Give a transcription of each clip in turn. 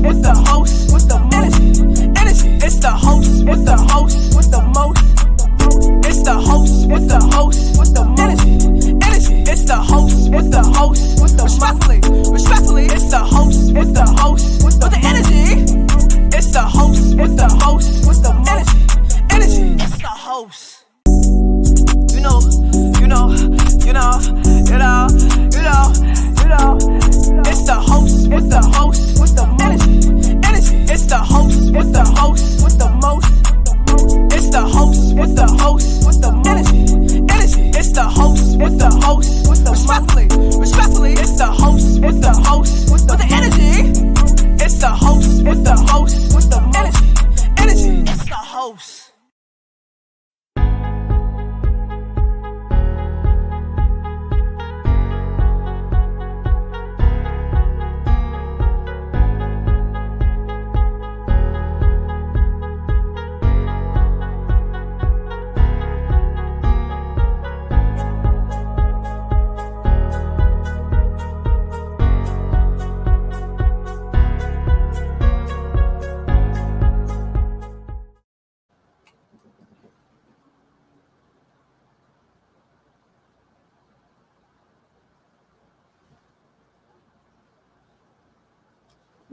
with the host, with the energy. It's the host with the host, with the most. It's the host with the host, with the energy. It's the host with the host, with the respectfully. It's the host with the host, with the energy. It's the host with the host, with the energy. It's the host. It's the host with the host, with the energy. It's the host with the host, with the most. It's the host with the host, with the energy. It's the host with the host, with the respectfully. It's the host with the host, with the energy. It's the host with the host, with the energy. It's the host.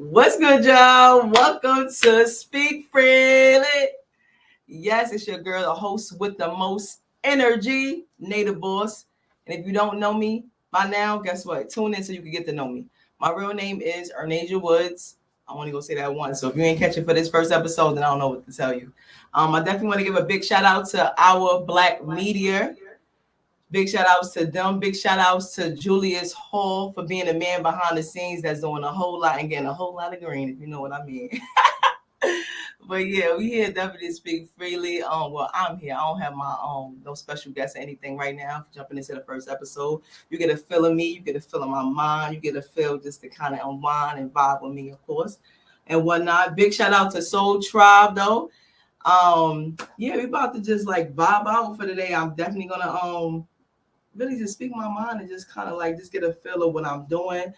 What's good, y'all? Welcome to Speak Freely. Yes, it's your girl, the host with the most energy, Native Boss. And if you don't know me by now, guess what? Tune in so you can get to know me. My real name is Ernasia Woods. I want to go say that once. So if you ain't catching for this first episode, then I don't know what to tell you. I definitely want to give a big shout out to our Black media. Big shout outs to them. Big shout outs to Julius Hall for being the man behind the scenes that's doing a whole lot and getting a whole lot of green, if you know what I mean. But yeah, we here definitely Speak Freely. Well, I'm here. I don't have my no special guest or anything right now. Jumping into the first episode, you get a feel of me, you get a feel of my mind, you get a feel just to kind of unwind and vibe with me, of course, and whatnot. Big shout out to Soul Tribe though. Yeah, we about to just like vibe out for today. I'm definitely gonna really just speak my mind and just kind of like just get a feel of what I'm doing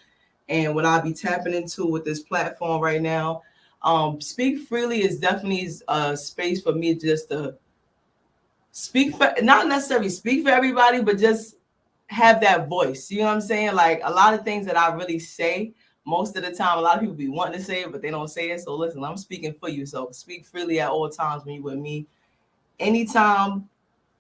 and what I'll be tapping into with this platform right now. Speak Freely is definitely a space for me just to speak for, not necessarily speak for everybody, but just have that voice. You know what I'm saying? Like a lot of things that I really say, most of the time, a lot of people be wanting to say it, but they don't say it. So listen, I'm speaking for you. So speak freely at all times when you're with me. Anytime,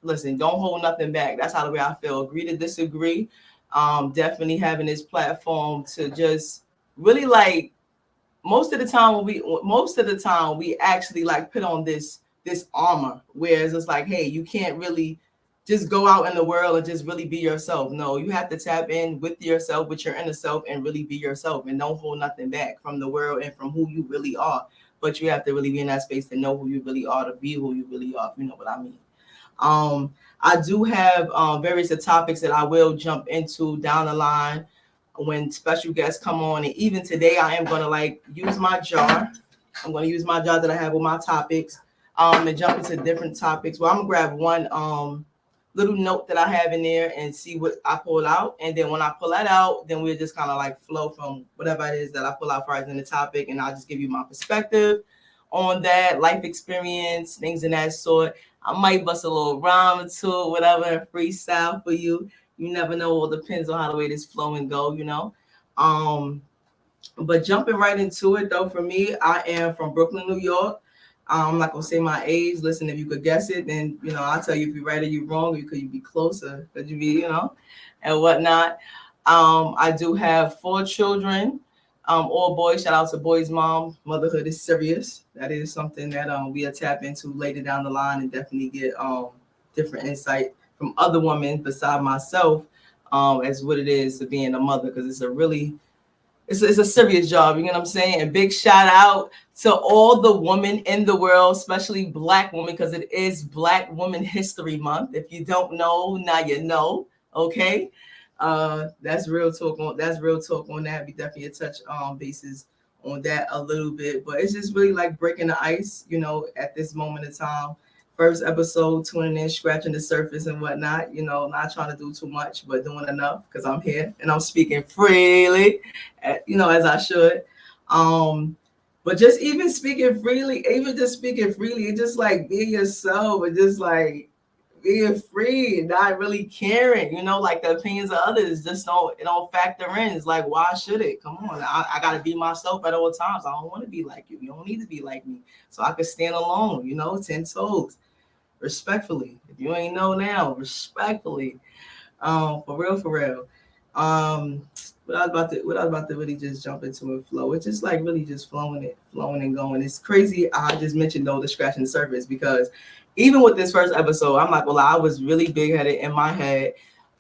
listen, don't hold nothing back. That's how the way I feel. Agree to disagree. Definitely having this platform to just really like most of the time we actually like put on this armor, whereas it's like, hey, you can't really just go out in the world and just really be yourself. No, you have to tap in with yourself, with your inner self, and really be yourself and don't hold nothing back from the world and from who you really are. But you have to really be in that space to know who you really are, to be who you really are, if you know what I mean. I do have various topics that I will jump into down the line when special guests come on. And even today, I am going to like use my jar. I'm going to use my jar that I have with my topics and jump into different topics. Well, I'm going to grab one little note that I have in there and see what I pull out. And then when I pull that out, then we'll just kind of like flow from whatever it is that I pull out for in the topic. And I'll just give you my perspective on that, life experience, things in that sort. I might bust a little rhyme or two, whatever, freestyle for you. You never know. It depends on how the way this flow and go, you know. But jumping right into it, though, for me, I am from Brooklyn, New York. I'm not going to say my age. Listen, if you could guess it, then, you know, I'll tell you if you're right or you're wrong. Or could you be closer? Could you be, you know, and whatnot. I do have 4 children. All boys. Shout out to boys' mom. Motherhood is serious. That is something that we'll tap into later down the line and definitely get different insight from other women beside myself as what it is to being a mother, because it's a serious job. You know what I'm saying? And big shout out to all the women in the world, especially Black women, because it is Black Women History Month. If you don't know, now you know. Okay. That's real talk on that. We definitely touch bases on that a little bit, but it's just really like breaking the ice, you know, at this moment in time. First episode, tuning in, scratching the surface and whatnot, you know, not trying to do too much, but doing enough because I'm here and I'm speaking freely, you know, as I should. But just even speaking freely, even just speaking freely, it's just like being yourself and just like being free and not really caring, like the opinions of others just don't factor in. It's like, why should it? Come on, I gotta be myself at all times. I don't want to be like you. You don't need to be like me. So I can stand alone, 10 toes, respectfully. If you ain't know now, respectfully. For real, for real. Um, what I was about to really just jump into and flow. It's just like really just flowing and going. It's crazy. I just mentioned though the scratching the surface because even with this first episode, I'm not gonna lie, I was really big headed in my head,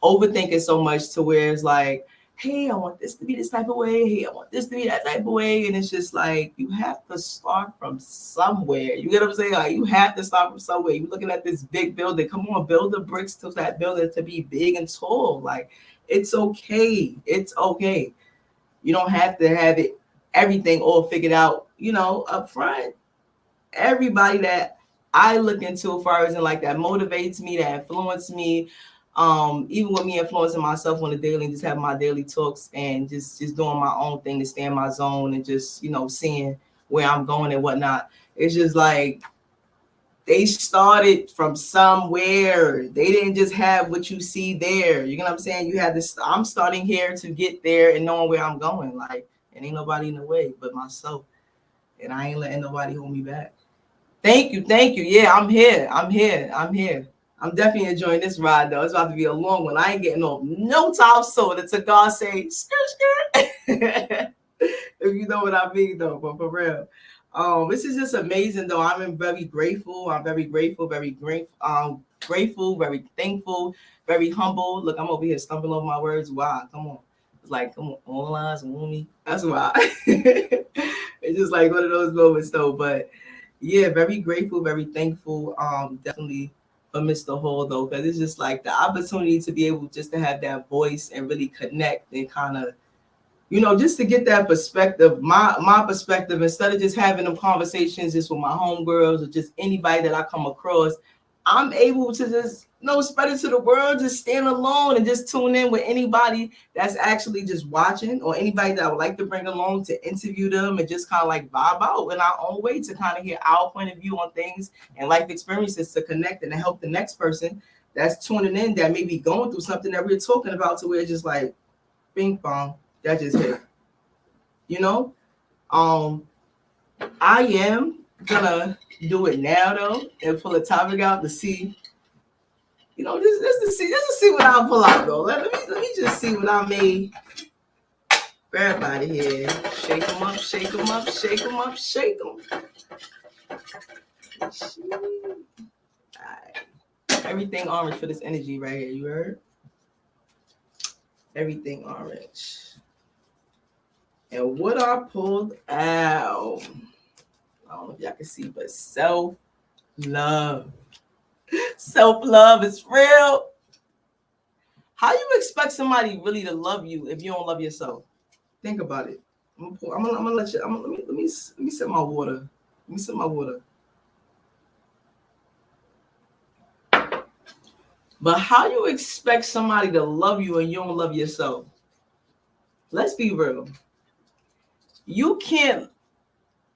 overthinking so much to where it's like, hey, I want this to be this type of way. Hey, I want this to be that type of way. And it's just like, you have to start from somewhere. You get what I'm saying? Like, you have to start from somewhere. You're looking at this big building. Come on, build the bricks to that building to be big and tall. Like, it's okay. It's okay. You don't have to have it, everything all figured out, up front. Everybody that I look into as far as in like that motivates me, that influences me, even with me influencing myself on the daily, just having my daily talks and just doing my own thing to stay in my zone and just seeing where I'm going and whatnot. It's just like they started from somewhere. They didn't just have what you see there. You know what I'm saying? You had this. I'm starting here to get there and knowing where I'm going. Like, and ain't nobody in the way but myself, and I ain't letting nobody hold me back. Thank you, thank you. Yeah, I'm here. I'm here. I'm here. I'm definitely enjoying this ride though. It's about to be a long one. I ain't getting off no top soda to God say skirt skirt. If you know what I mean though, but for real. This is just amazing though. I'm very grateful. I'm very grateful, very grateful, very thankful, very humble. Look, I'm over here stumbling over my words. Wow, come on. It's like, come on, all lines on me. That's why. It's just like one of those moments though. But yeah, very grateful, very thankful. Definitely for Mr. Hall though, because it's just like the opportunity to be able just to have that voice and really connect and kind of, just to get that perspective, my perspective, instead of just having them conversations just with my homegirls or just anybody that I come across, I'm able to just spread it to the world, just stand alone and just tune in with anybody that's actually just watching or anybody that I would like to bring along to interview them and just kind of like vibe out in our own way to kind of hear our point of view on things and life experiences to connect and to help the next person that's tuning in that may be going through something that we're talking about to where it's just like bing bong, that just hit. I am gonna do it now though and pull a topic out to see, just to see what I'll pull out though. Let me just see what I made for everybody here. Shake them up, shake them up, shake them up, shake them. Right. Everything orange for this energy right here. You heard? Everything orange. And what I pulled out, I don't know if y'all can see, but self-love. Self-love is real. How you expect somebody really to love you if you don't love yourself? Think about it. I'm gonna let you. Let me sip my water. Let me sip my water. But how you expect somebody to love you and you don't love yourself? Let's be real. You can't.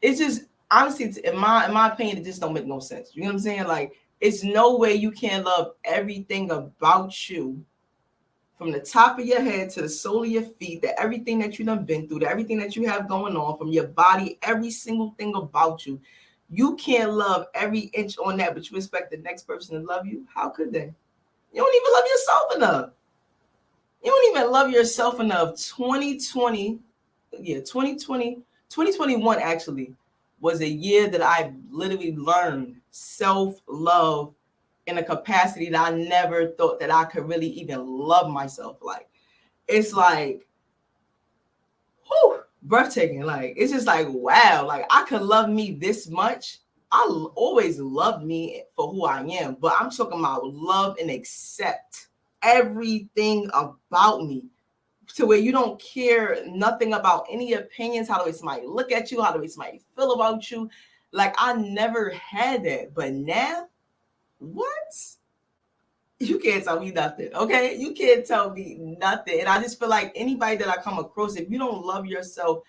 It's just honestly, in my opinion, it just don't make no sense. You know what I'm saying? Like, it's no way you can love everything about you, from the top of your head to the sole of your feet, that everything that you done been through, that everything that you have going on, from your body, every single thing about you. You can't love every inch on that, but you expect the next person to love you? How could they? You don't even love yourself enough. You don't even love yourself enough. 2020, 2021 actually was a year that I literally learned self-love in a capacity that I never thought that I could really even love myself. Like, it's like, whew, breathtaking. Like, it's just like, wow, like I could love me this much. I always loved me for who I am, but I'm talking about love and accept everything about me to where you don't care nothing about any opinions, how the way somebody look at you, how the way somebody feel about you. Like, I never had that, but now, what? You can't tell me nothing, okay? You can't tell me nothing. And I just feel like anybody that I come across, if you don't love yourself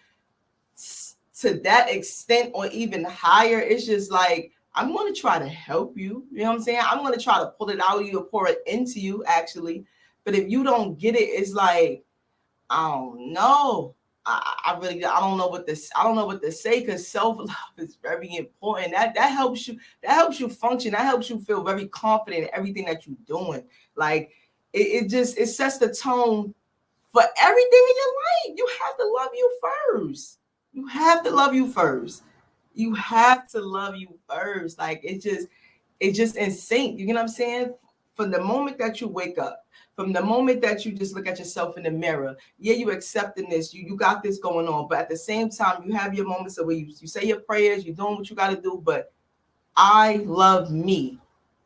to that extent or even higher, it's just like, I'm going to try to help you. You know what I'm saying? I'm going to try to pull it out of you or pour it into you, actually. But if you don't get it, it's like, I don't know. I don't know what this. I don't know what to say, because self-love is very important. That helps you. That helps you function. That helps you feel very confident in everything that you're doing. Like it sets the tone for everything in your life. You have to love you first. You have to love you first. You have to love you first. Like it's just in sync. You know what I'm saying? From the moment that you wake up, from the moment that you just look at yourself in the mirror, yeah, you accepting this, you got this going on, but at the same time, you have your moments of where you say your prayers, you're doing what you got to do, but I love me.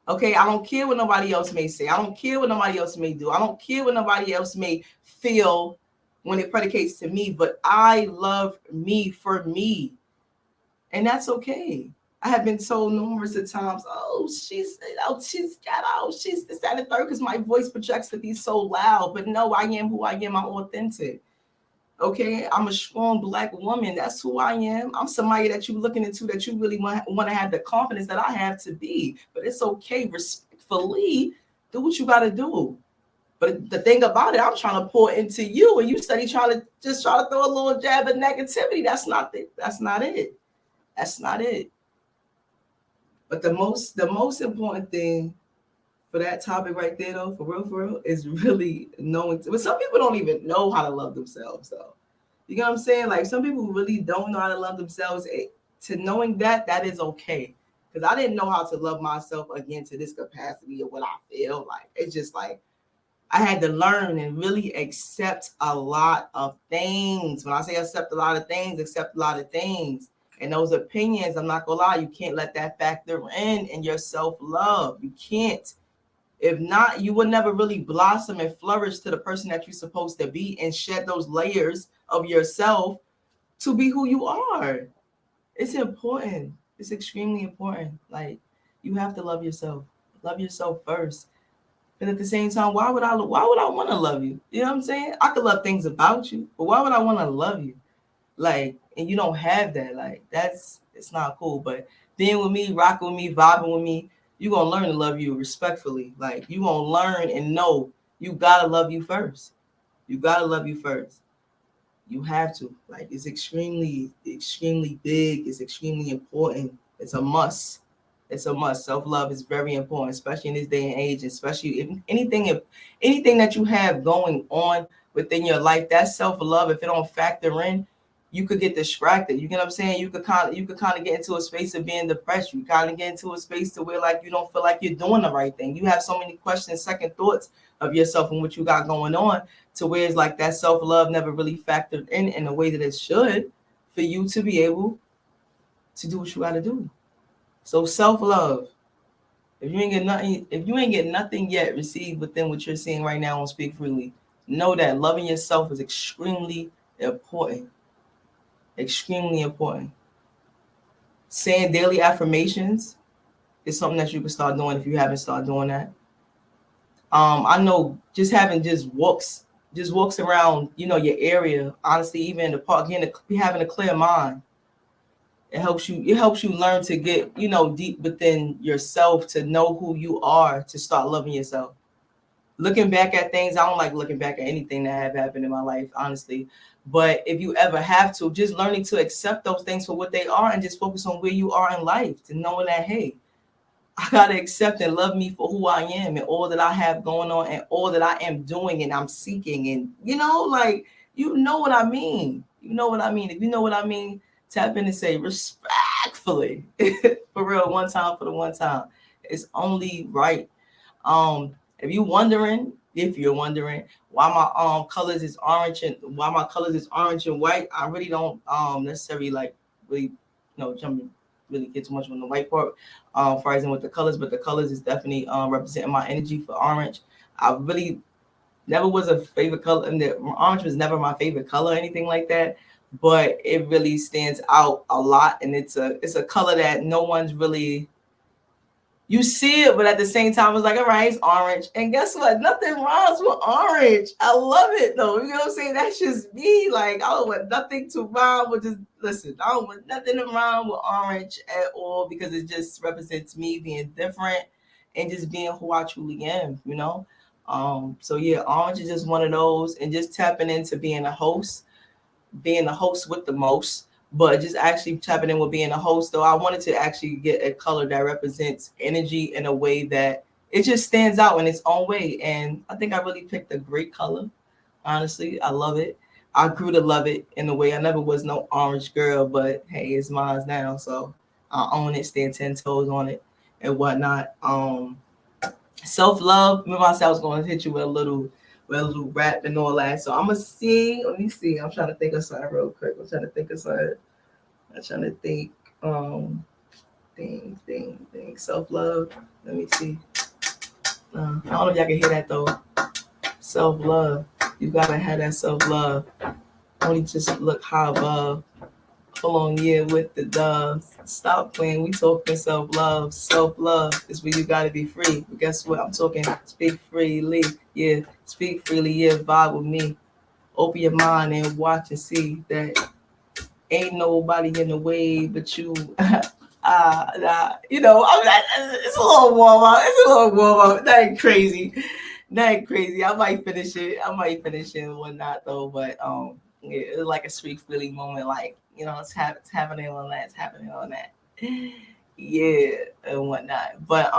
Okay, I don't care what nobody else may say. I don't care what nobody else may do. I don't care what nobody else may feel when it predicates to me, but I love me for me. And that's okay. I have been told numerous of times, she's this, that, and third, because my voice projects to be so loud. But no, I am who I am. I'm authentic. Okay, I'm a strong Black woman. That's who I am. I'm somebody that you're looking into, that you really want to have the confidence that I have to be. But it's okay, respectfully, do what you got to do. But the thing about it, I'm trying to pour into you, and you study trying to throw a little jab of negativity. That's not it. That's not it. That's not it. But the most important thing for that topic right there, though, for real, is really knowing. But some people don't even know how to love themselves, though. You know what I'm saying? Like, some people really don't know how to love themselves. To knowing that is okay. Because I didn't know how to love myself again to this capacity of what I feel like. It's just like I had to learn and really accept a lot of things. When I say accept a lot of things, accept a lot of things. And those opinions, I'm not gonna lie, you can't let that factor in your self-love. You can't. If not, you will never really blossom and flourish to the person that you're supposed to be and shed those layers of yourself to be who you are. It's important. It's extremely important. Like, you have to love yourself. Love yourself first. And at the same time, why would I want to love you? You know what I'm saying? I could love things about you, but why would I want to love you? Like, and you don't have that. Like, it's not cool. But being with me, rocking with me, vibing with me, you're gonna learn to love you respectfully. Like, you gonna learn and know you gotta love you first. You gotta love you first. You have to. Like, it's extremely, extremely big. It's extremely important. It's a must. It's a must. Self-love is very important, especially in this day and age, especially if anything that you have going on within your life, that self-love, if it don't factor in, you could get distracted. You get what I'm saying? You could kind of get into a space of being depressed. You kind of get into a space to where, like, you don't feel like you're doing the right thing. You have so many questions, second thoughts of yourself and what you got going on, to where it's like that self-love never really factored in the way that it should for you to be able to do what you got to do. So self-love. If you ain't get nothing yet received within what you're seeing right now on Speak Freely, know that loving yourself is extremely important. Extremely important. Saying daily affirmations is something that you can start doing if you haven't started doing that. I know just having walks around, your area, honestly, even in the park, having a clear mind. It helps you learn to get, deep within yourself, to know who you are, to start loving yourself. Looking back at things, I don't like looking back at anything that have happened in my life, honestly. But if you ever have to, just learning to accept those things for what they are and just focus on where you are in life, to knowing that, hey, I gotta accept and love me for who I am and all that I have going on and all that I am doing and I'm seeking. And like, you know what I mean. You know what I mean. If you know what I mean, tap in and say respectfully, for real, one time for the one time. It's only right. If you're wondering why my colors is orange and white, I really don't necessarily like really jumping really get too much on the white part, phrasing with the colors, but the colors is definitely representing my energy for orange. I really never was a favorite color, and orange was never my favorite color or anything like that, but it really stands out a lot, and it's a color that no one's really you see it, but at the same time, it's like, all right, it's orange. And guess what? Nothing rhymes with orange. I love it though. You know what I'm saying? That's just me. Like, I don't want nothing to rhyme with just listen, I don't want nothing to rhyme with orange at all because it just represents me being different and just being who I truly am, you know? So yeah, orange is just one of those and just tapping into being a host with the most, but just actually tapping in with being a host. Though I wanted to actually get a color that represents energy in a way that it just stands out in its own way. And I think I really picked a great color. Honestly, I love it. I grew to love it in a way. I never was no orange girl, but hey, it's mine now. So I own it, stand 10 toes on it and whatnot. Self-love. Remember I said I was going to hit you with a little rap and all that. So I'm gonna see. Let me see. I'm trying to think of something real quick. I'm trying to think of something. I'm trying to think. Thing. Self-love. Let me see. I don't know if y'all can hear that though. Self-love. You gotta have that self-love. Only just look high above. Hold on, yeah, with the doves. Stop playing. We talking self-love. Self-love is where you gotta be free. But guess what? I'm talking speak freely. Yeah, speak freely. Yeah, vibe with me. Open your mind and watch and see that ain't nobody in the way but you. You know, it's a little warm up. It's a little warm up. That ain't crazy. That ain't crazy. I might finish it. And whatnot though. But yeah, it's like a street feeling moment. Like you know, it's happening on that. It's happening on that. Yeah, and whatnot. But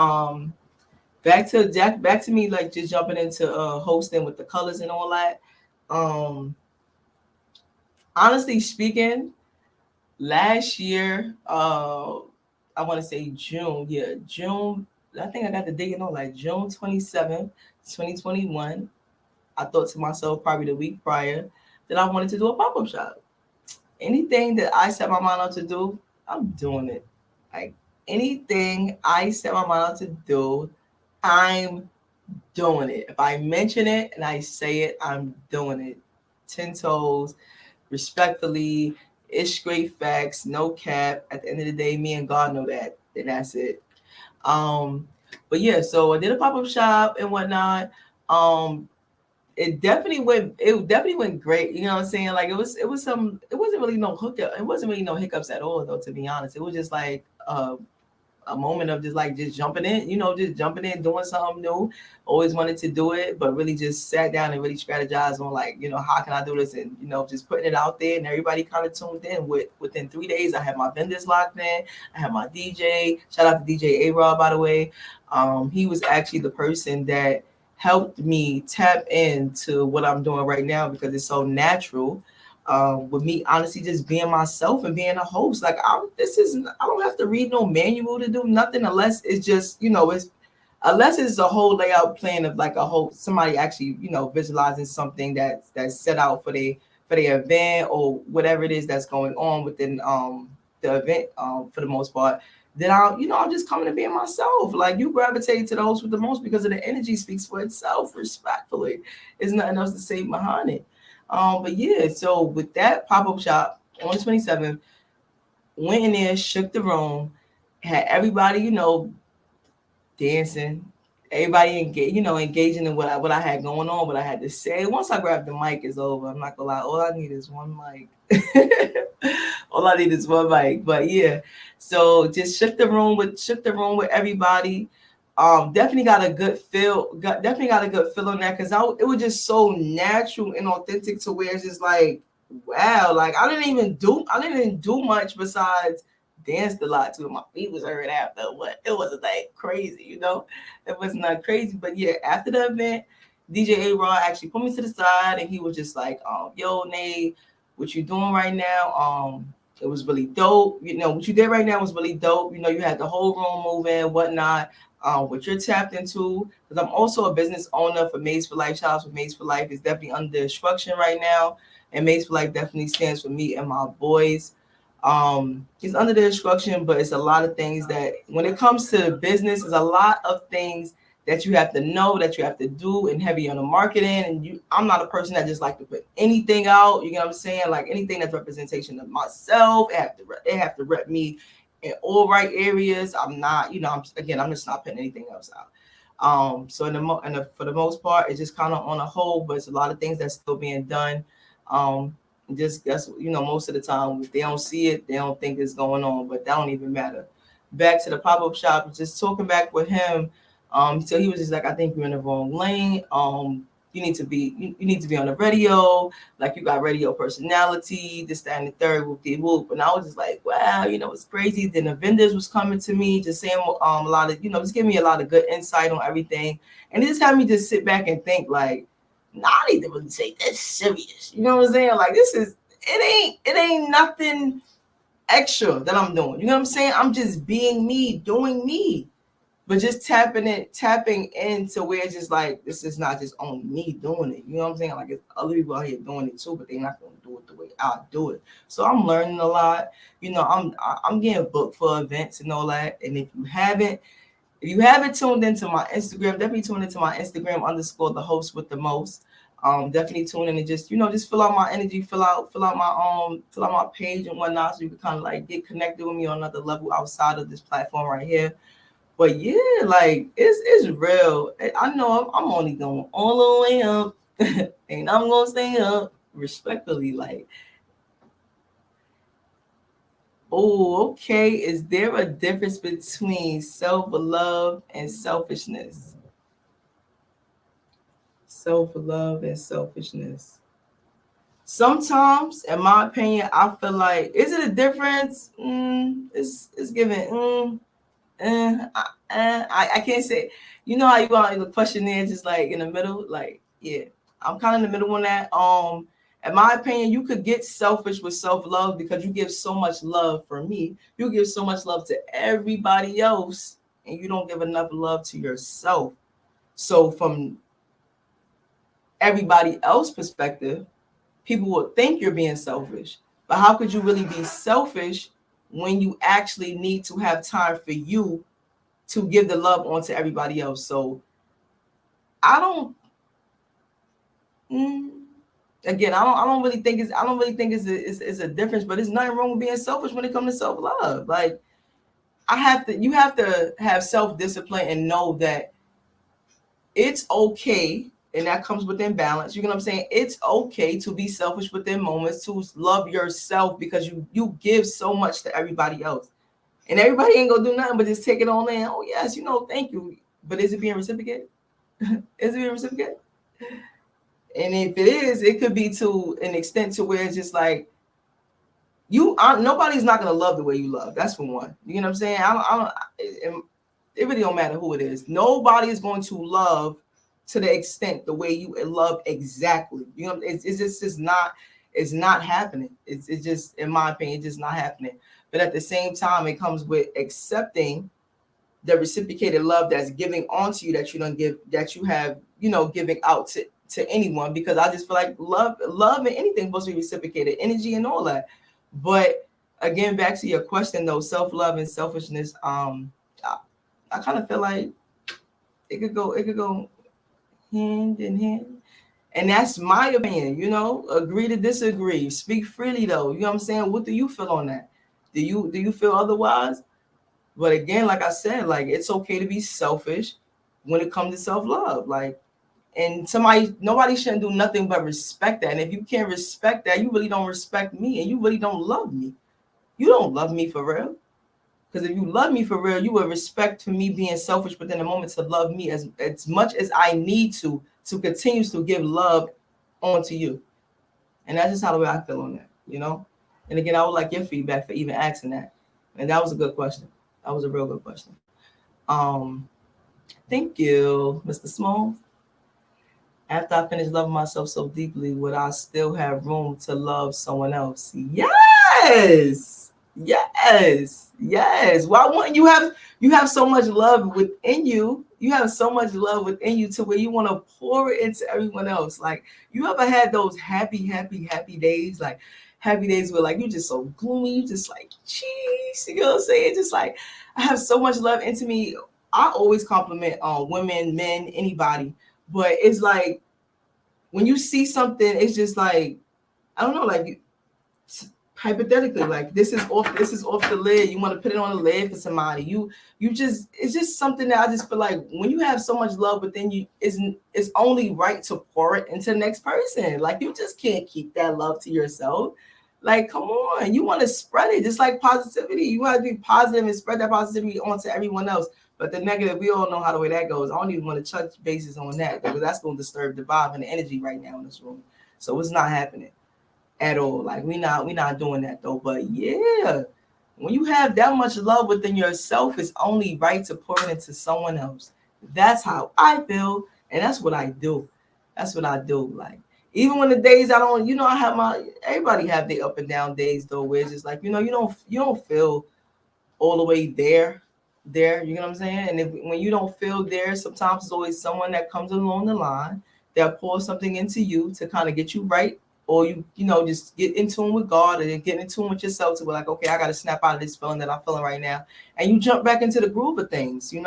back to me like just jumping into hosting with the colors and all that. Um, honestly speaking, last year, I want to say June. Yeah, June. I think I got the date on like June 27th, 2021. I thought to myself probably the week prior that I wanted to do a pop up shop. Anything that I set my mind out to do, I'm doing it. Like anything I set my mind out to do, I'm doing it. If I mention it and I say it, I'm doing it. 10 toes, respectfully, it's straight facts, no cap. At the end of the day, me and God know that. And that's it. Um, but yeah, so I did a pop-up shop and whatnot. Um, it definitely went great. You know what I'm saying? Like it wasn't really no hookup. It wasn't really no hiccups at all though, to be honest. It was just like a moment of just jumping in, you know, just jumping in, doing something new. Always wanted to do it, but really just sat down and really strategized on like, you know, how can I do this, and you know, just putting it out there, and everybody kind of tuned in. Within 3 days, I had my vendors locked in. I had my DJ. Shout out to DJ A Rob, by the way. He was actually the person that helped me tap into what I'm doing right now because it's so natural with me honestly just being myself and being a host. Like I don't have to read no manual to do nothing unless it's just, you know, it's unless it's a whole layout plan of like a whole somebody actually, you know, visualizing something that's set out for the event or whatever it is that's going on within the event for the most part. Then I'm just coming to being myself. Like you gravitate to those with the most because of the energy speaks for itself, respectfully. There's nothing else to say behind it. But yeah, so with that pop-up shop on the 27th, went in there, shook the room, had everybody, you know, dancing, everybody engaging in what I had going on, what I had to say. Once I grabbed the mic, it's over. I'm not gonna lie, all I need is one mic. All I need is one mic. But yeah, so just shook the room with everybody. Definitely got a good feel. Definitely got a good feel on that because it was just so natural and authentic to where it's just like, wow, like I didn't even do much besides danced a lot too. My feet was hurt after, but it wasn't like crazy, you know. It was not crazy, but yeah, after the event, DJ A Raw actually put me to the side and he was just like, yo, Nate, what you doing right now? It was really dope. You know, what you did right now was really dope. You know, you had the whole room moving, whatnot. What you're tapped into, because I'm also a business owner for Maids for Life. Shout out for Maids for Life is definitely under instruction right now. And Maids for Life definitely stands for me and my boys. It's under the instruction, but it's a lot of things that when it comes to business, there's a lot of things that you have to know, that you have to do, and heavy on the marketing. And I'm not a person that just like to put anything out. You know what I'm saying? Like anything that's representation of myself, they have to rep me in all right areas. I'm not, I'm just not putting anything else out. So for the most part, it's just kind of on a hold, but it's a lot of things that's still being done. Just guess, most of the time, if they don't see it, they don't think it's going on, but that don't even matter. Back to the pop-up shop, just talking back with him. So he was just like, I think you're in the wrong lane. You need to be on the radio, like you got radio personality, this, that, and the third, whoop de whoop. And I was just like, wow, it's crazy. Then the vendors was coming to me, just saying a lot of, just giving me a lot of good insight on everything. And it just had me just sit back and think like, nah, I need to really take that serious. You know what I'm saying? Like it ain't nothing extra that I'm doing. You know what I'm saying? I'm just being me, doing me. But just tapping into where it's just like, this is not just only me doing it. You know what I'm saying? Like, it's other people out here doing it too, but they're not going to do it the way I do it. So I'm learning a lot. I'm getting booked for events and all that. And if you haven't tuned into my Instagram, definitely tune into my Instagram _ the host with the most. Definitely tune in and just fill out my energy, fill out my page and whatnot, so you can kind of like get connected with me on another level outside of this platform right here. But yeah, like it's real. I know I'm only going all the way up, and I'm gonna stay up respectfully. Like, oh, okay. Is there a difference between self-love and selfishness? Self-love and selfishness. Sometimes, in my opinion, I feel like, is it a difference? It's given. I can't say. You know how you are in the questionnaire, just like in the middle. Like, yeah, I'm kind of in the middle on that. In my opinion, you could get selfish with self-love because you give so much love. For me, you give so much love to everybody else, and you don't give enough love to yourself. So from everybody else's perspective, people will think you're being selfish. But how could you really be selfish when you actually need to have time for you to give the love on to everybody else? So I don't I don't really think it's a difference, but there's nothing wrong with being selfish when it comes to self-love. Like, you have to have self-discipline and know that it's okay, and that comes within balance. You know what I'm saying? It's okay to be selfish within moments, to love yourself, because you give so much to everybody else. And everybody ain't gonna do nothing but just take it all in. Oh yes, thank you. But is it being reciprocated? Is it being reciprocated? And if it is, it could be to an extent to where it's just like, nobody's not gonna love the way you love. That's for one. You know what I'm saying? It really don't matter who it is. Nobody is going to love to the extent the way you love exactly. It's just not. It's not happening. It's just, in my opinion, it's just not happening. But at the same time, it comes with accepting the reciprocated love that's giving onto you, that you don't give, that you have, giving out to anyone. Because I just feel like love and anything supposed to be reciprocated, energy and all that. But again, back to your question though, self-love and selfishness, I kind of feel like it could go hand in hand. And that's my opinion, agree to disagree. Speak freely though. You know what I'm saying? What do you feel on that? Do you feel otherwise? But again, like I said, like, it's okay to be selfish when it comes to self-love. Like, and nobody shouldn't do nothing but respect that. And if you can't respect that, you really don't respect me, and you really don't love me. You don't love me for real. Because if you love me for real, you would respect for me being selfish within the moment to love me as much as I need to continue to give love onto you. And that's just how the way I feel on that, And again, I would like your feedback for even asking that. And that was a good question. That was a real good question. Thank you, Mr. Small. After I finish loving myself so deeply, would I still have room to love someone else? Yes. Yes. Yes. Why wouldn't you have so much love within you? You have so much love within you to where you want to pour it into everyone else. Like, you ever had those happy days? Like, happy days where, like, you're just so gloomy. You just like, jeez, you know what I'm saying? Just like, I have so much love into me. I always compliment women, men, anybody. But it's like, when you see something, it's just like, I don't know, like, hypothetically, like this is off the lid. You want to put it on the lid for somebody. You just, it's just something that I just feel like when you have so much love within you, it's only right to pour it into the next person. Like you just can't keep that love to yourself. Like, come on, you want to spread it, just like positivity. You want to be positive and spread that positivity onto everyone else. But the negative, we all know how the way that goes. I don't even want to touch bases on that because that's going to disturb the vibe and the energy right now in this room. So it's not happening at all. Like we not doing that though. But yeah, when you have that much love within yourself, it's only right to pour it into someone else. That's how I feel, and that's what I do. That's what I do. Like even when the days I don't, I have my, everybody have their up and down days though, where it's just like, you don't feel all the way there, you know what I'm saying? And when you don't feel there, sometimes it's always someone that comes along the line that pours something into you to kind of get you right, or just get in tune with God, and get in tune with yourself to be like, okay, I got to snap out of this feeling that I'm feeling right now, and you jump back into the groove of things. You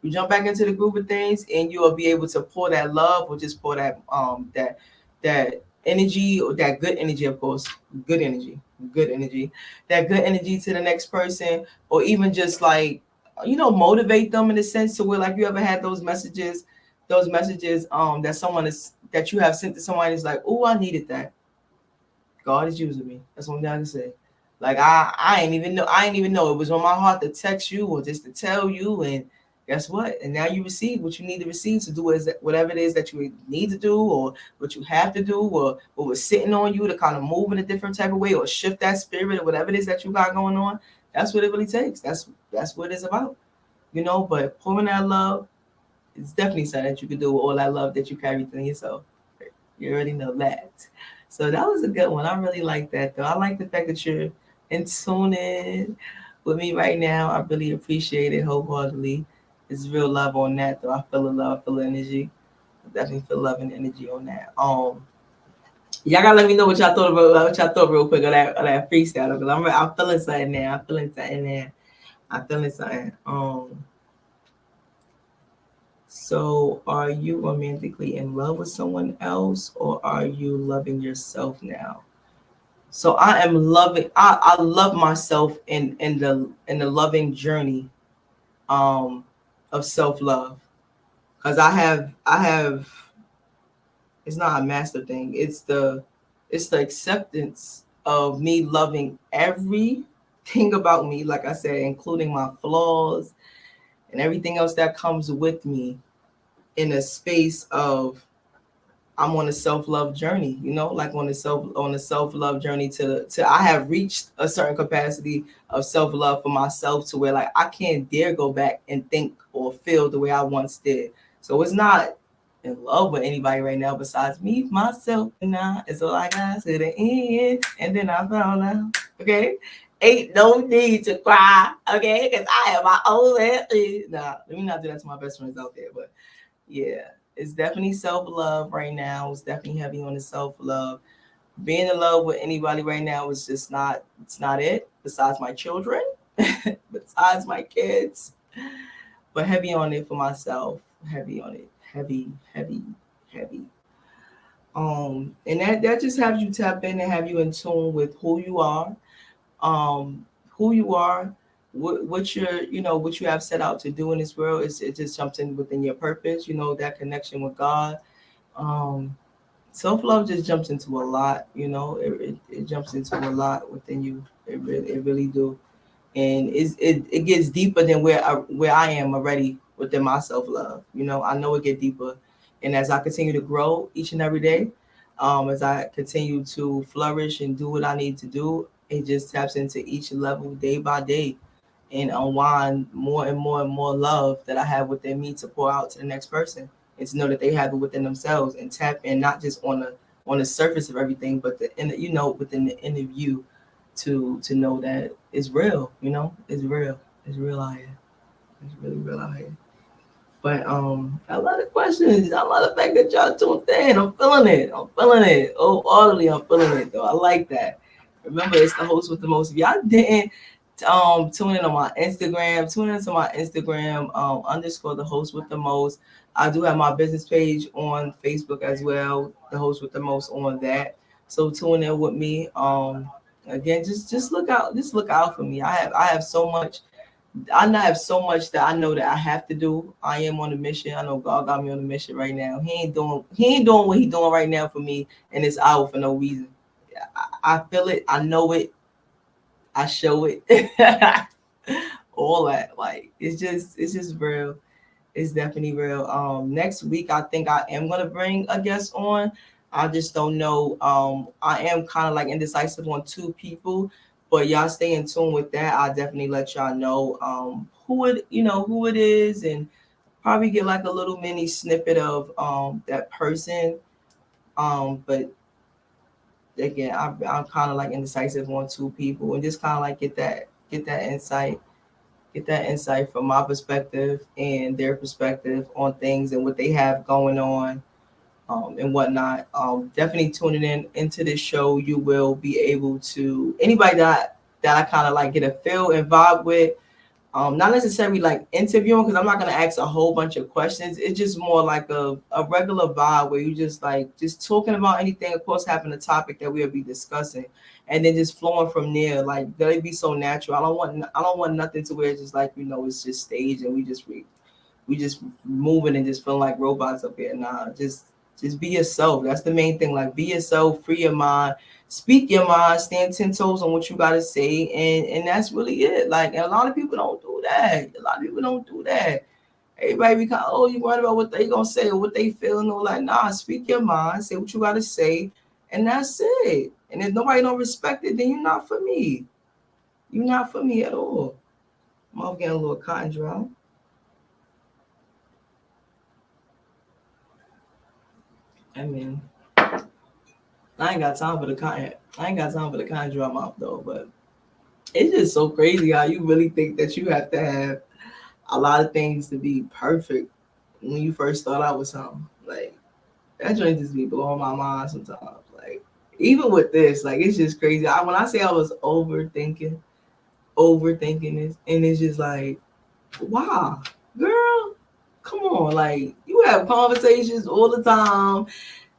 jump back into the groove of things, and you will be able to pour that love, or just pour that energy, or that good energy, of course, good energy, that good energy to the next person, or even just like, motivate them in a sense to where, like, you ever had those messages that someone is, that you have sent to someone, is like, oh, I needed that. God is using me. That's what I'm going to say. Like I ain't even know it was on my heart to text you or just to tell you, and guess what? And now you receive what you need to receive to do whatever it is that you need to do, or what you have to do, or what was sitting on you to kind of move in a different type of way, or shift that spirit, or whatever it is that you got going on. That's what it really takes. That's what it's about. But pouring that love, it's definitely something that you can do with all that love that you carry within yourself. You already know that. So that was a good one. I really like that though. I like the fact that you're in tune in with me right now. I really appreciate it wholeheartedly. It's real love on that though. I feel the love, I feel the energy. I definitely feel love and energy on that. Y'all gotta let me know what y'all thought about, real quick of that freestyle, because I'm feeling something now. I'm feeling something there. I'm feeling something. So are you romantically in love with someone else, or are you loving yourself now? So I love myself in the loving journey of self-love. Because I have it's not a master thing. It's the acceptance of me loving everything about me, like I said, including my flaws and everything else that comes with me, in a space of, I'm on a self-love journey, like on a self-love journey to I have reached a certain capacity of self-love for myself, to where, like, I can't dare go back and think or feel the way I once did. So it's not in love with anybody right now besides me, myself, and now it's all I got to the end. And then I found out, okay, ain't no need to cry, okay, because I have my own. Nah, let me not do that to my best friends out there, but yeah, it's definitely self-love right now. It's definitely heavy on the self-love. Being in love with anybody right now is just not, it's not it. Besides my children, besides my kids, but heavy on it for myself. Heavy on it. Heavy, heavy, heavy. And that just has you tap in and have you in tune with um, who you are, what you're, what you have set out to do in this world. It just jumps in within your purpose, that connection with God. Um, Self-love just jumps into a lot, it jumps into a lot within you. It really do. And it gets deeper than where I am already within my self-love. I know it get deeper. And as I continue to grow each and every day, as I continue to flourish and do what I need to do, it just taps into each level day by day, and unwind more and more and more love that I have within me to pour out to the next person, and to know that they have it within themselves, and tap in not just on the surface of everything, but within the inner view, to know that it's real. It's real out here. It's really real out here. But I love the questions. I love the fact that y'all tuned in. I'm feeling it. Oh, audibly, I'm feeling it though. I like that. Remember, it's the host with the most. If y'all didn't tune in on my Instagram, tune into my Instagram underscore the host with the most. I do have my business page on Facebook as well, the host with the most on that. So tune in with me. Again, just look out. Just look out for me. I have so much. I have so much that I know that I have to do. I am on a mission. I know God got me on a mission right now. He ain't doing what he doing right now for me in this hour for no reason. I feel it. I know it. I show it. All that. Like it's just real. It's definitely real. Next week I think I am gonna bring a guest on. I just don't know. I am kind of like indecisive on two people, but y'all stay in tune with that. I'll definitely let y'all know who it is, and probably get like a little mini snippet of that person. But again, I'm kind of like indecisive on two people, and just kind of like get that insight, get that insight from my perspective and their perspective on things and what they have going on, and whatnot. Definitely tuning in into this show. You will be able to anybody that I kind of like get a feel and vibe with. Not necessarily like interviewing, because I'm not gonna ask a whole bunch of questions. It's just more like a regular vibe where you just like just talking about anything, of course having a topic that we'll be discussing, and then just flowing from there. Like let it be so natural. I don't want nothing to where it's just like it's just staged and we just moving and just feeling like robots up here. Nah, just be yourself. That's the main thing. Like be yourself, free your mind, speak your mind, stand 10 toes on what you gotta say, and that's really it. Like, and a lot of people don't do that. A lot of people don't do that. Everybody be kind of, oh, you worried about what they gonna say or what they feel, and all like, nah, speak your mind, say what you gotta say, and that's it. And if nobody don't respect it, then you're not for me. You're not for me at all. I'm getting a little cotton dry. I mean, I ain't got time for the cotton. I ain't got time for the cotton dry mouth though, but it's just so crazy how you really think that you have to have a lot of things to be perfect when you first start out with something. Like that joint just be blowing my mind sometimes. Like even with this, like it's just crazy. When I say I was overthinking this, and it's just like, wow, girl, come on, like you have conversations all the time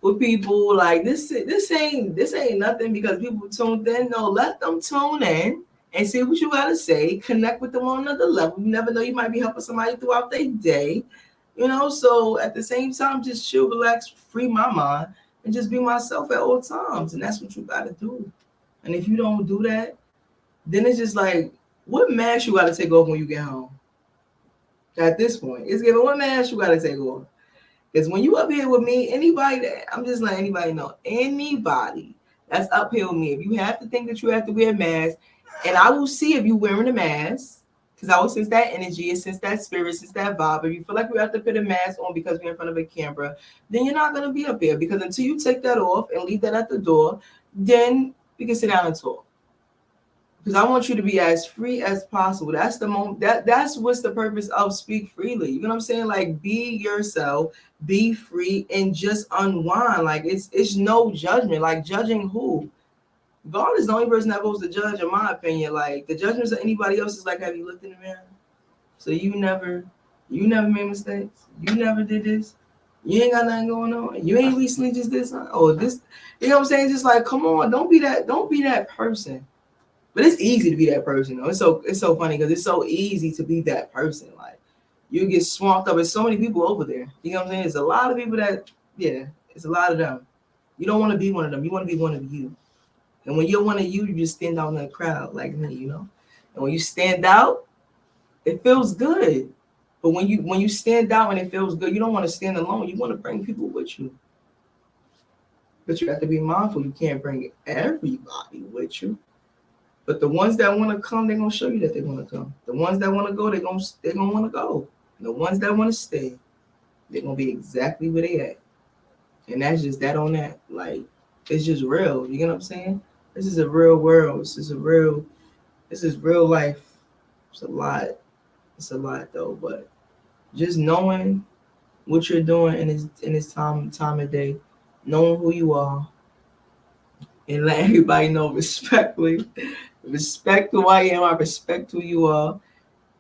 with people. Like this ain't nothing because people tuned in. No, let them tune in and see what you gotta say. Connect with them on another level. You never know, you might be helping somebody throughout their day. So at the same time, just chill, relax, free my mind, and just be myself at all times. And that's what you gotta do. And if you don't do that, then it's just like, what mask you gotta take off when you get home? At this point, it's given what mask you gotta take off. Because when you up here with me, anybody that I'm just letting anybody know, anybody that's up here with me, if you have to think that you have to wear a mask, and I will see if you wearing a mask, because I will sense that energy, sense that spirit, sense that vibe. If you feel like you have to put a mask on because we're in front of a camera, then you're not gonna be up here. Because until you take that off and leave that at the door, then we can sit down and talk. Because I want you to be as free as possible. That's the moment. That's what's the purpose of speak freely. You know what I'm saying? Like be yourself, be free, and just unwind. Like it's no judgment. Like judging who? God is the only person that supposed to judge, in my opinion. Like the judgments of anybody else is like, have you looked in the mirror? So you never made mistakes. You never did this. You ain't got nothing going on. You ain't recently just this or this. You know what I'm saying? Just like, come on, don't be that person. But it's easy to be that person, though. It's so funny because it's so easy to be that person. Like you get swamped up. There's so many people over there. You know what I'm saying? There's a lot of people it's a lot of them. You don't want to be one of them. You want to be one of you. And when you're one of you, you just stand out in the crowd like me, And when you stand out, it feels good. But when you stand out and it feels good, you don't want to stand alone. You want to bring people with you. But you have to be mindful. You can't bring everybody with you. But the ones that want to come, they're gonna show you that they want to come. The ones that want to go, they're gonna want to go. And the ones that want to stay, they're gonna be exactly where they at. And that's just that on that. Like it's just real. You know what I'm saying? This is a real world. This is real life. It's a lot. It's a lot though. But just knowing what you're doing in this time of day, knowing who you are, and let everybody know respectfully. Respect who I am. I respect who you are,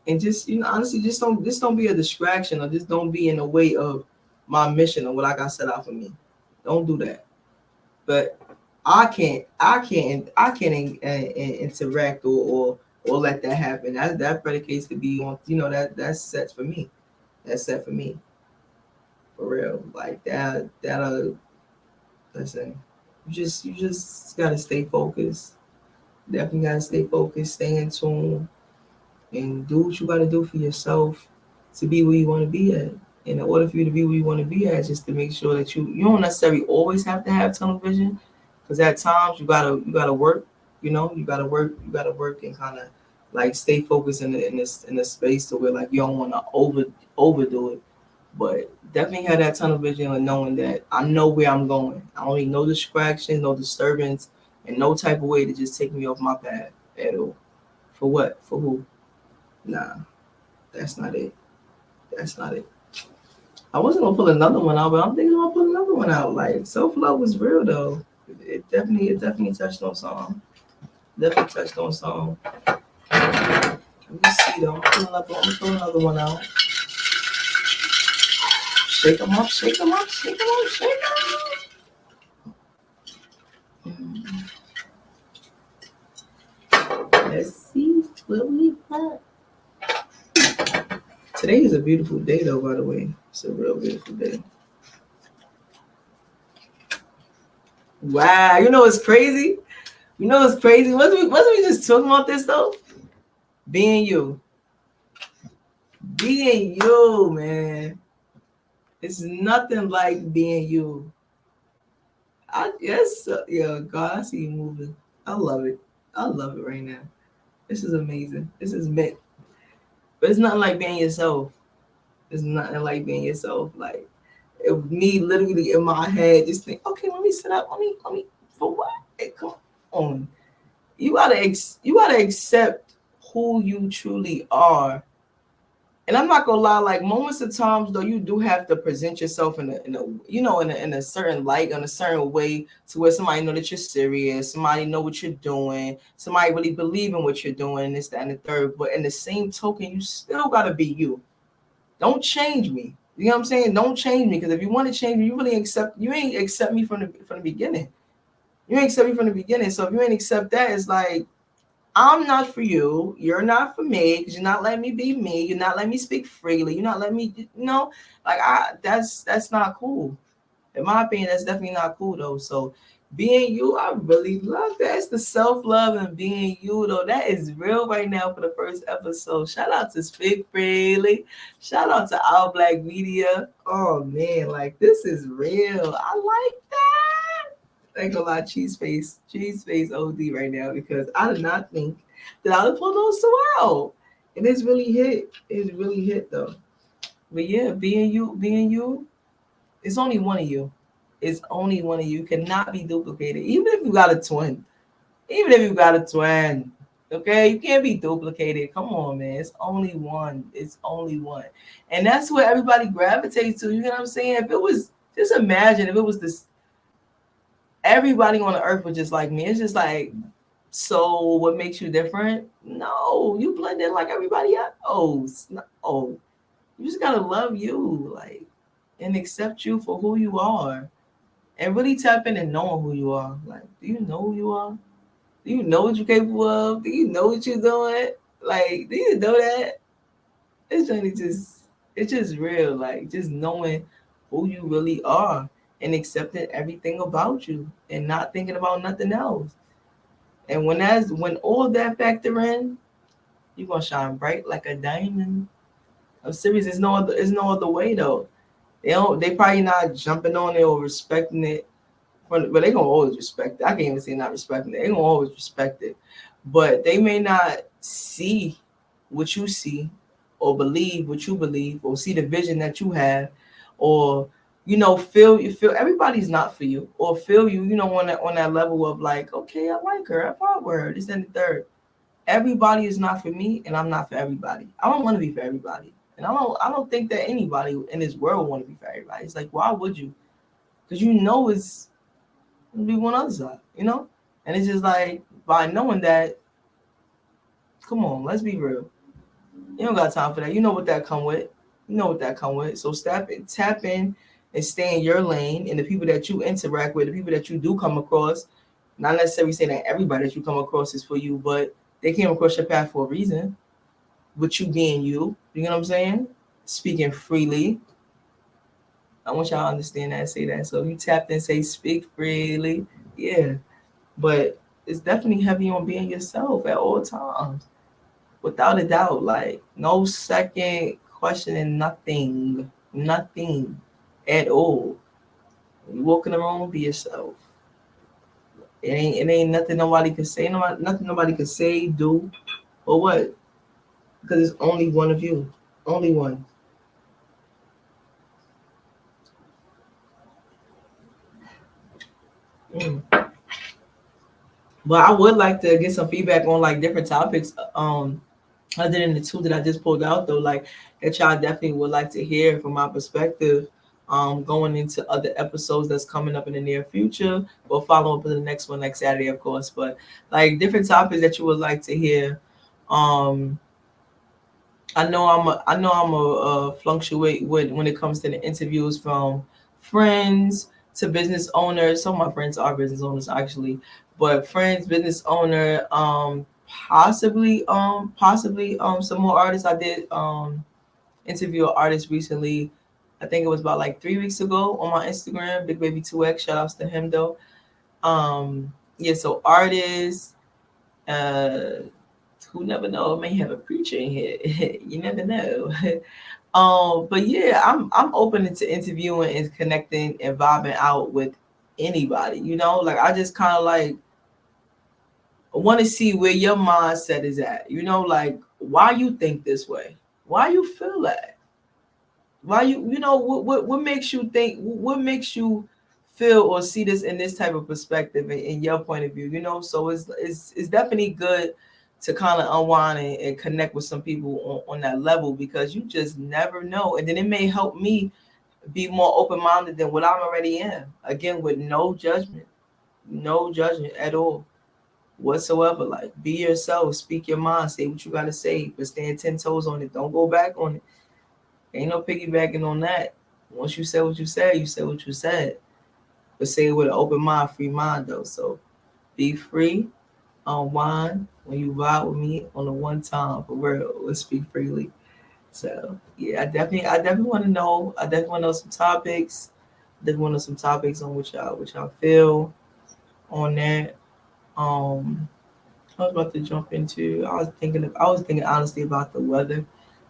and just honestly, just don't be a distraction, or just don't be in the way of my mission or what I got set out for me. Don't do that. But I can't interact or let that happen. That predicates to be on, that's set for me. That's set for me, for real. Like that. Listen, you just gotta stay focused. Definitely gotta stay focused, stay in tune, and do what you gotta do for yourself to be where you want to be at. And in order for you to be where you want to be at, just to make sure that you don't necessarily always have to have tunnel vision, because at times you gotta work. You gotta work and kind of like stay focused in this space to where like you don't want to overdo it. But definitely have that tunnel vision and knowing that I know where I'm going. I don't need no distractions, no disturbance, and no type of way to just take me off my path at all. For what? For who? Nah, that's not it. That's not it. I wasn't gonna pull another one out, but I'm thinking I'm gonna pull another one out. Like self love was real though. It definitely touched on something. Definitely touched on something. Let me see though. I'm pulling another one out. Shake them up, shake them up, shake them up, shake them up. Let's see what we got. Today is a beautiful day though, by the way. It's a real beautiful day. Wow, you know what's crazy? You know what's crazy? Wasn't we just talking about this though? Being you. Being you, man. It's nothing like being you. Yeah, God, I see you moving. I love it. I love it right now. This is amazing. This is meant. But it's nothing like being yourself. It's nothing like being yourself. Like me literally in my head just think, okay, let me sit up. Let me for what? Hey, come on. You gotta accept who you truly are. And I'm not gonna lie, like moments of times though, you do have to present yourself in a certain light, in a certain way, to where somebody know that you're serious, somebody know what you're doing, somebody really believe in what you're doing, this, that, and the third. But in the same token, you still gotta be you. Don't change me. You know what I'm saying? Don't change me, because if you want to change me, you ain't accept me from the beginning. You ain't accept me from the beginning. So if you ain't accept that, it's like I'm not for you. You're not for me, because you're not letting me be me. You're not letting me speak freely. You're not letting me, like that's not cool. In my opinion, that's definitely not cool though. So being you, I really love that. It's the self-love and being you though. That is real right now for the first episode. Shout out to Speak Freely. Shout out to Our Black Media. Oh man, like this is real. I like that. I ain't gonna lie, cheese face OD right now, because I did not think that I would pull those two out. And it's really hit. It's really hit though. But yeah, being you, it's only one of you. It's only one of you. Cannot be duplicated. Even if you got a twin. Even if you got a twin. Okay? You can't be duplicated. Come on, man. It's only one. It's only one. And that's what everybody gravitates to. You know what I'm saying? If it was, just imagine if it was this, everybody on the earth was just like me. It's just like, so what makes you different? No, you blend in like everybody else. No. You just gotta love you, like, and accept you for who you are. And really tap in and knowing who you are. Like, do you know who you are? Do you know what you're capable of? Do you know what you're doing? Like, do you know that? It's just real. Like, just knowing who you really are and accepting everything about you and not thinking about nothing else. And when all that factor in, you're gonna shine bright like a diamond. I'm serious. There's no other way though. They probably not jumping on it or respecting it. But they gonna always respect it. I can't even say not respecting it. They gonna always respect it. But they may not see what you see, or believe what you believe, or see the vision that you have, or feel everybody's not for you, or feel you, on that level of like, okay, I like her, I fought with her, this and the third. Everybody is not for me, and I'm not for everybody. I don't want to be for everybody. And I don't think that anybody in this world want to be for everybody. It's like, why would you? Because it's be one other side. And it's just like, by knowing that, come on, let's be real. You don't got time for that. You know what that come with. So tap in and stay in your lane, and the people that you interact with, the people that you do come across, Not necessarily saying that everybody that you come across is for you, but they came across your path for a reason. With you being you know what I'm saying? Speaking freely. I want y'all to understand that and say that. So if you tapped and say speak freely, yeah. But it's definitely heavy on being yourself at all times. Without a doubt. Like no second questioning nothing. Nothing at all. When you walk in the room, be yourself. It ain't nothing nobody can say, nothing nobody can say, do, or what. Because it's only one of you. Only one. Mm. But I would like to get some feedback on like different topics. Other than the two that I just pulled out though, like that y'all definitely would like to hear from my perspective. Going into other episodes that's coming up in the near future. We'll follow up with the next one next Saturday, of course. But like different topics that you would like to hear. Um, I know I'm a fluctuate when it comes to the interviews from friends to business owners. Some of my friends are business owners actually, but friends, business owner, possibly some more artists. I did interview an artist recently. I think it was about like 3 weeks ago on my Instagram, Big Baby 2X. Shout outs to him though. Yeah, so artists, uh who never know, may have a preacher in here. You never know. But yeah, I'm open to interviewing and connecting and vibing out with anybody. You know, like I just kind of like want to see where your mindset is at. You know, like why you think this way, why you feel that, why you know what makes you think, what makes you feel or see this in this type of perspective in your point of view. You know, so it's definitely good to kind of unwind and connect with some people on that level because you just never know, and then it may help me be more open-minded than what I'm already in. Again, with no judgment, no judgment at all whatsoever. Like, be yourself, speak your mind, say what you gotta say, but stand 10 toes on it. Don't go back on it. Ain't no piggybacking on that. Once you said what you said, you said what you said. But say it with an open mind, free mind though. So be free, unwind when you vibe with me on the one time for real. Let's speak freely. So yeah, I definitely want to know. I definitely want to know some topics. Definitely want to know some topics on which y'all feel on that. I was about to jump into. I was thinking honestly about the weather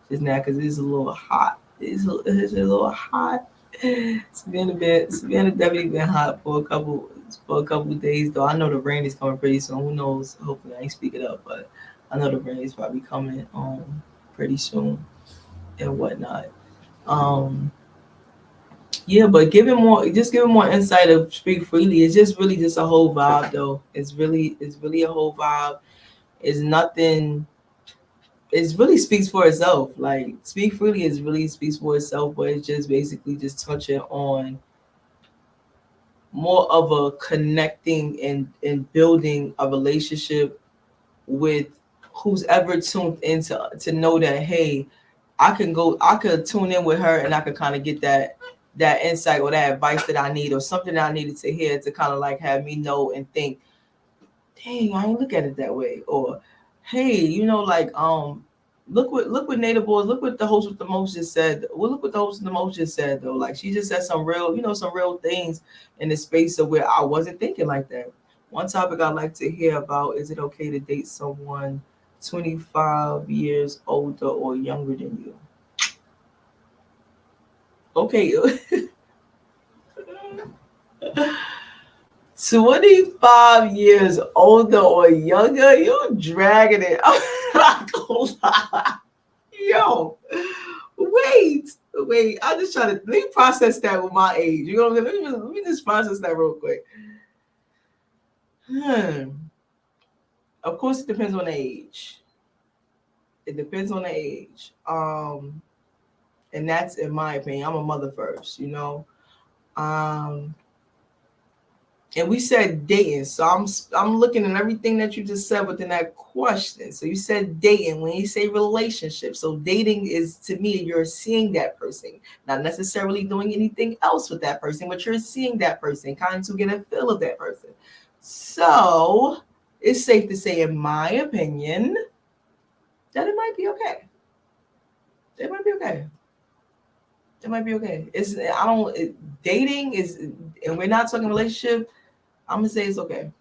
just now because it's a little hot. It's a little hot. It's been definitely been hot for a couple of days though. I know the rain is coming pretty soon. Who knows? Hopefully I ain't speak it up, but I know the rain is probably coming pretty soon and whatnot. Um yeah, but giving more insight of speak freely. It's just really just a whole vibe though. It's really a whole vibe. It's nothing. It really speaks for itself. Like speak freely is really speaks for itself, but it's just basically just touching on more of a connecting and building a relationship with who's ever tuned into to know that hey, I could tune in with her and I could kind of get that insight or that advice that I need or something that I needed to hear to kind of like have me know and think, dang, I ain't look at it that way. Or hey, like look what Native Boys, look what the host with the most just said. Well, look what the host with the most just said though. Like she just said some real, some real things in the space of where I wasn't thinking like that. One topic I'd like to hear about, is it okay to date someone 25 years older or younger than you? Okay. 25 years older or younger, you dragging it. I'm not gonna lie. Yo, wait. I'm just trying to let me process that with my age. You know what I'm saying? Let me just process that real quick. Hmm. Of course, it depends on the age. It depends on the age. And that's in my opinion. I'm a mother first. Um, and we said dating, so I'm looking at everything that you just said within that question. So you said dating when you say relationship. So dating is, to me, you're seeing that person, not necessarily doing anything else with that person, but you're seeing that person, kind of to get a feel of that person. So it's safe to say, in my opinion, that it might be okay. It might be okay. It might be okay. It's I don't dating is, and we're not talking relationship. I'm gonna say it's okay,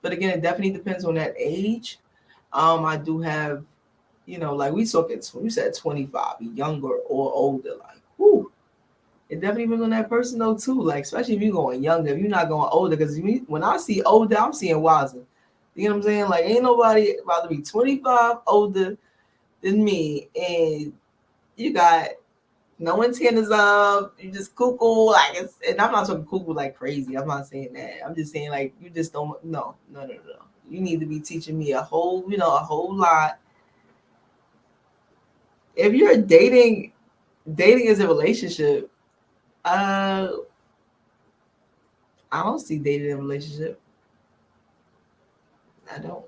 but again, it definitely depends on that age. I do have, like we talking. You said 25, younger or older. Like, whoo, it definitely depends on that person though too. Like, especially if you're going younger, if you're not going older. Because when I see older, I'm seeing wiser. You know what I'm saying? Like, ain't nobody about to be 25 older than me, and you got no antennas up. You just cuckoo like it's, and I'm not talking cuckoo like crazy. I'm not saying that. I'm just saying like you just don't. No. You need to be teaching me a whole lot. If you're dating is a relationship. I don't see dating in a relationship. I don't.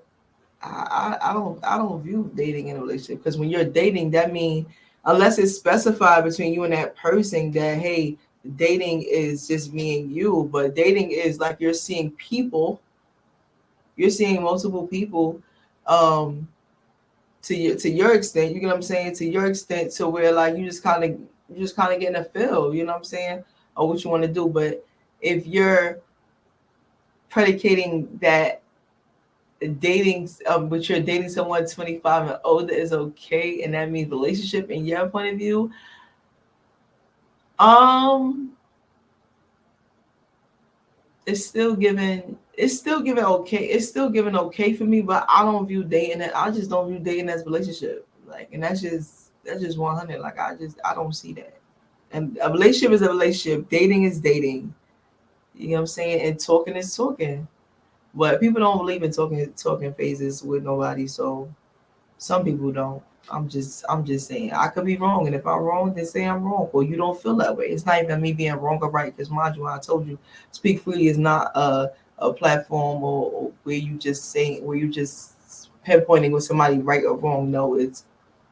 I don't view dating in a relationship, because when you're dating, that means, unless it's specified between you and that person that, hey, dating is just me and you, but dating is like you're seeing multiple people, um to your extent, you get what I'm saying, to your extent, to where like you just kind of getting a feel, you know what I'm saying, or what you want to do. But if you're predicating that dating, but you're dating someone 25 and older is okay, and that means relationship in your point of view, um it's still giving okay, for me, but I don't view dating, I just don't view dating as relationship, like, and that's just 100, like, I don't see that. And a relationship is a relationship, dating is dating, you know what I'm saying, and talking is talking. But people don't believe in talking phases with nobody, so some people don't. I'm just saying. I could be wrong, and if I'm wrong, then say I'm wrong. Or you don't feel that way. It's not even me being wrong or right. Because mind you, when I told you, Speak Freely is not a platform or where you just pinpointing with somebody right or wrong. No, it's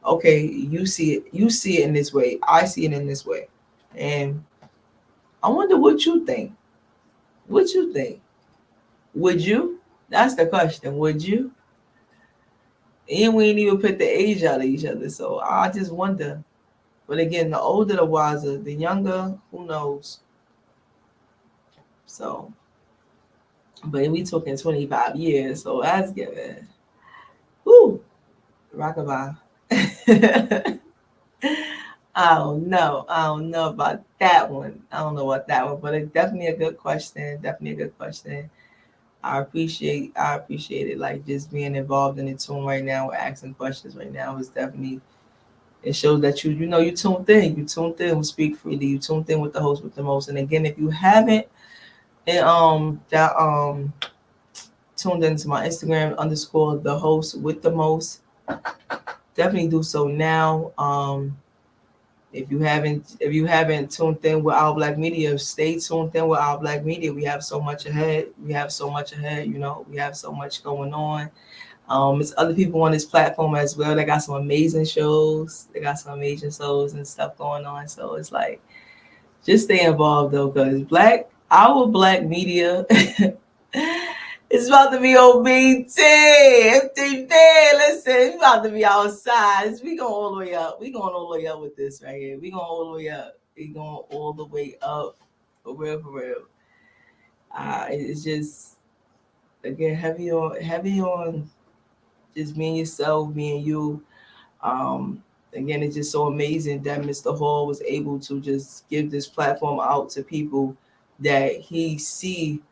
okay. You see it in this way. I see it in this way, and I wonder what you think. What you think? Would you? That's the question. Would you? And we ain't even put the age out of each other. So I just wonder. But again, the older the wiser, the younger, who knows? So, but we talking 25 years, so that's given. Woo, rockabye. I don't know about that one. I don't know about that one, but it's definitely a good question. Definitely a good question. I appreciate it. Like, just being involved in the tune right now, asking questions right now is definitely, it shows that you tuned in. You tuned in with Speak Freely. You tuned in with the host with the most. And again, if you haven't, and that tuned into my Instagram underscore the host with the most, definitely do so now. If you haven't tuned in with Our Black Media, stay tuned in with Our Black Media. We have so much ahead. We have so much ahead. We have so much going on. There's other people on this platform as well. They got some amazing shows. They got some amazing shows and stuff going on. So it's like, just stay involved though, because our black media it's about to be on BT. FTV, listen, it's about to be outside. We going all the way up. We going all the way up with this right here. We going all the way up. We going all the way up. For real, for real. It's just, again, heavy on just being yourself, being you. Um, Again, it's just so amazing that Mr. Hall was able to just give this platform out to people that he see,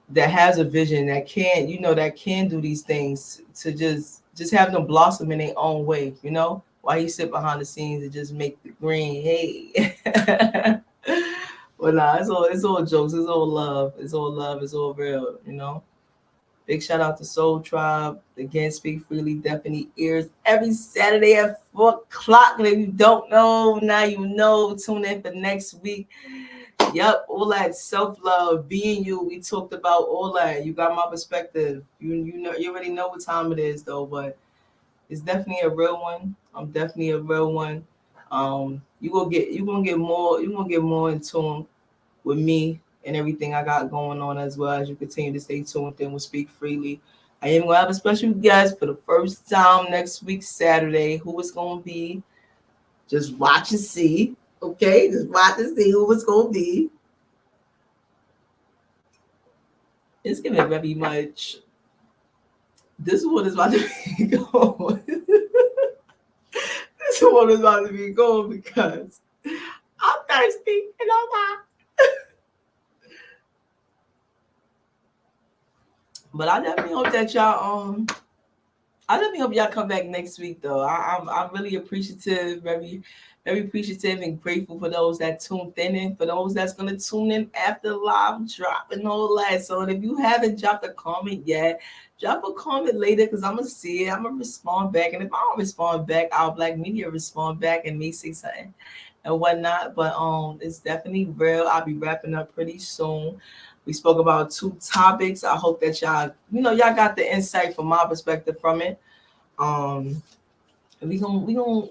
that has a vision, that can do these things, to just have them blossom in their own way, while he sit behind the scenes and just make the green. Hey. But nah, it's all jokes, it's all love, it's all real. Big shout out to Soul Tribe. Again, Speak Freely definitely airs every Saturday at 4 o'clock. And if you don't know, now you know. Tune in for next week. Yep, all that self-love, being you. We talked about all that. You got my perspective. You already know what time it is though, but it's definitely a real one. I'm definitely a real one. You're gonna get more in tune with me and everything I got going on, as well as you continue to stay tuned in with Speak Freely. I am gonna have a special guest for the first time next week, Saturday. Who it's gonna be? Just watch and see. Okay, just watch and see who it's gonna be. It's gonna be very much. This one is about to be going. This one is about to be going because I'm thirsty and I'm hot. But I definitely hope that y'all I definitely hope y'all come back next week though. I'm really appreciative, very appreciative and grateful for those that tuned in and for those that's gonna tune in after the live drop and all that. So if you haven't dropped a comment yet, drop a comment later because I'm gonna see it. I'm gonna respond back. And if I don't respond back, our Black Media respond back and me say something and whatnot. But it's definitely real. I'll be wrapping up pretty soon. We spoke about 2 topics. I hope that y'all got the insight from my perspective from it. We gonna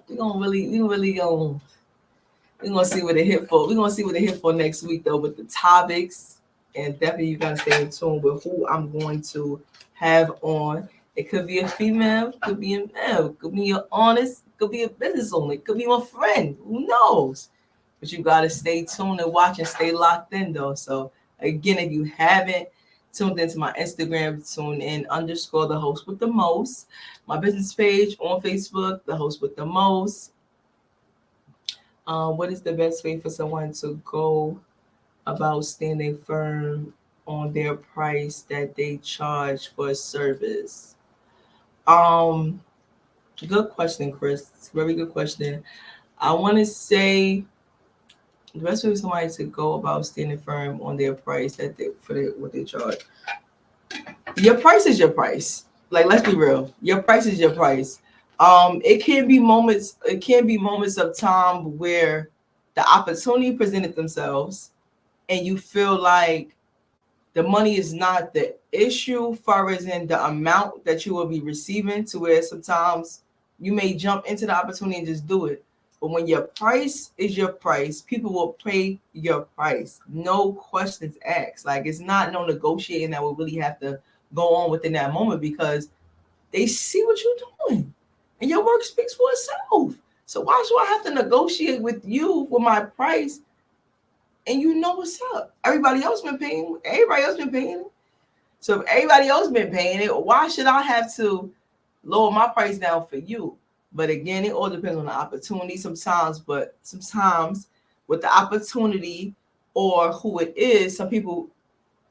see what it hit for. We're gonna see what it hit for next week though with the topics. And definitely you gotta stay in tune with who I'm going to have on. It could be a female, could be a male, could be an honest, could be a business owner, could be my friend. Who knows? But you gotta stay tuned and watch and stay locked in though. So again, if you haven't tuned into my Instagram, tune in _ the host with the most. My business page on Facebook, the host with the most. What is the best way for someone to go about standing firm on their price that they charge for a service? Good question, Chris. Very good question. I want to say the best way for somebody to go about standing firm on their price that what they charge. Your price is your price. Like, let's be real. Your price is your price. It can be moments of time where the opportunity presented themselves and you feel like the money is not the issue far as in the amount that you will be receiving, to where sometimes you may jump into the opportunity and just do it. But when your price is your price, people will pay your price. No questions asked. Like, it's not no negotiating that will really have to go on within that moment because they see what you're doing and your work speaks for itself. So why should I have to negotiate with you for my price? And you know what's up. Everybody else been paying it. So if everybody else been paying it, why should I have to lower my price down for you? But again, it all depends on the opportunity sometimes. But sometimes with the opportunity or who it is, some people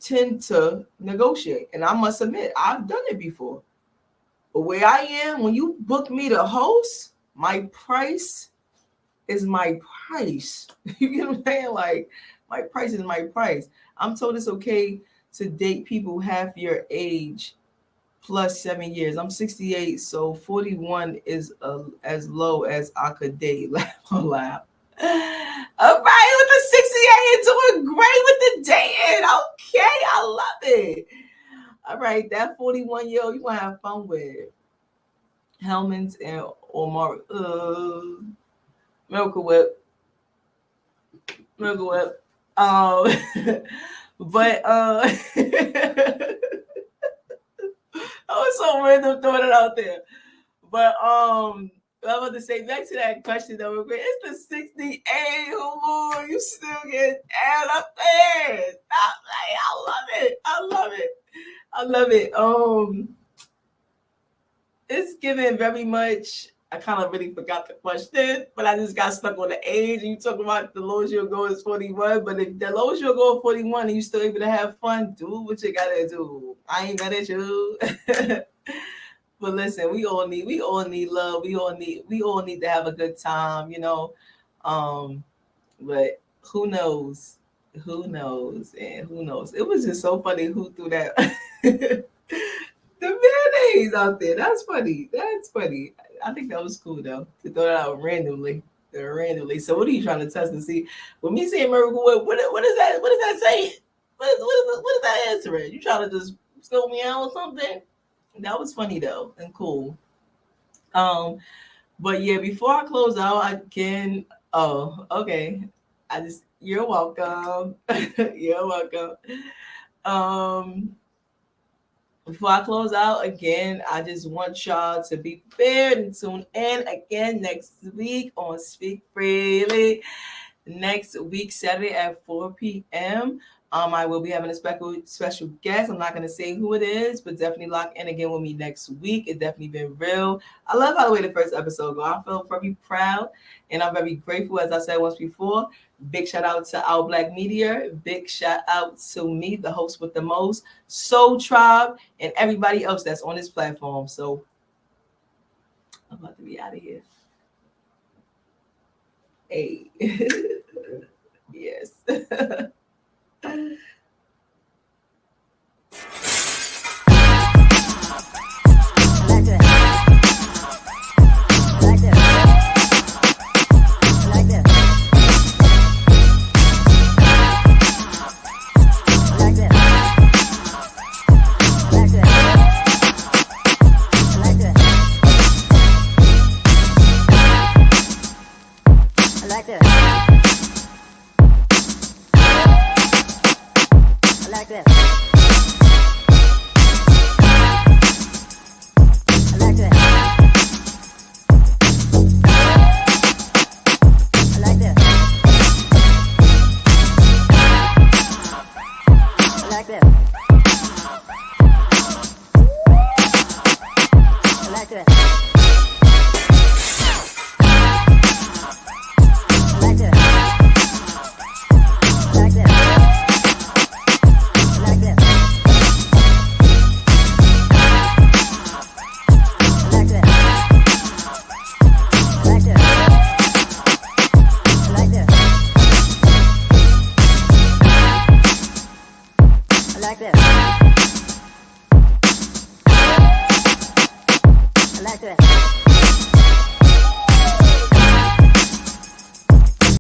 tend to negotiate. And I must admit, I've done it before. But where I am, when you book me to host, my price is my price. You get what I'm saying? Like, my price is my price. I'm told it's okay to date people half your age plus 7 years. I'm 68, so 41 is as low as I could date. Laugh. All right, with the 68, doing great with the dating. Okay, I love it. All right, that 41-year-old you want to have fun with. Hellman's and Omar. Miracle Whip. But I was so random throwing it out there. But I'm about to say back to that question though, it's the 68. Oh, you still get add up there. Stop, like, I love it. It's given very much. I kind of really forgot the question, but I just got stuck on the age. And you talk about the lowest you'll go is 41, but if the lowest you'll go is 41 and you still able to have fun, do what you gotta do. I ain't mad at you. But listen, we all need love. We all need to have a good time, you know. But who knows? Who knows? And who knows? It was just so funny who threw that. The mayonnaise out there. That's funny. I think that was cool though, to throw that out randomly. So what are you trying to test and see? When me saying miracle, what is that? What is that saying? What is that answering? You trying to just scope me out or something? That was funny though and cool. But yeah, before I close out, I can. Oh, okay. You're welcome. You're welcome. Before I close out, again, I just want y'all to be prepared and tune in again next week on Speak Freely. Next week, Saturday at 4 p.m. I will be having a special guest. I'm not going to say who it is, but definitely lock in again with me next week. It's definitely been real. I love how the way the first episode go. I feel very proud and I'm very grateful, as I said once before. Big shout out to Our Black Media. Big shout out to me, the host with the most, Soul Tribe, and everybody else that's on this platform. So I'm about to be out of here. Hey. Yes. Like this.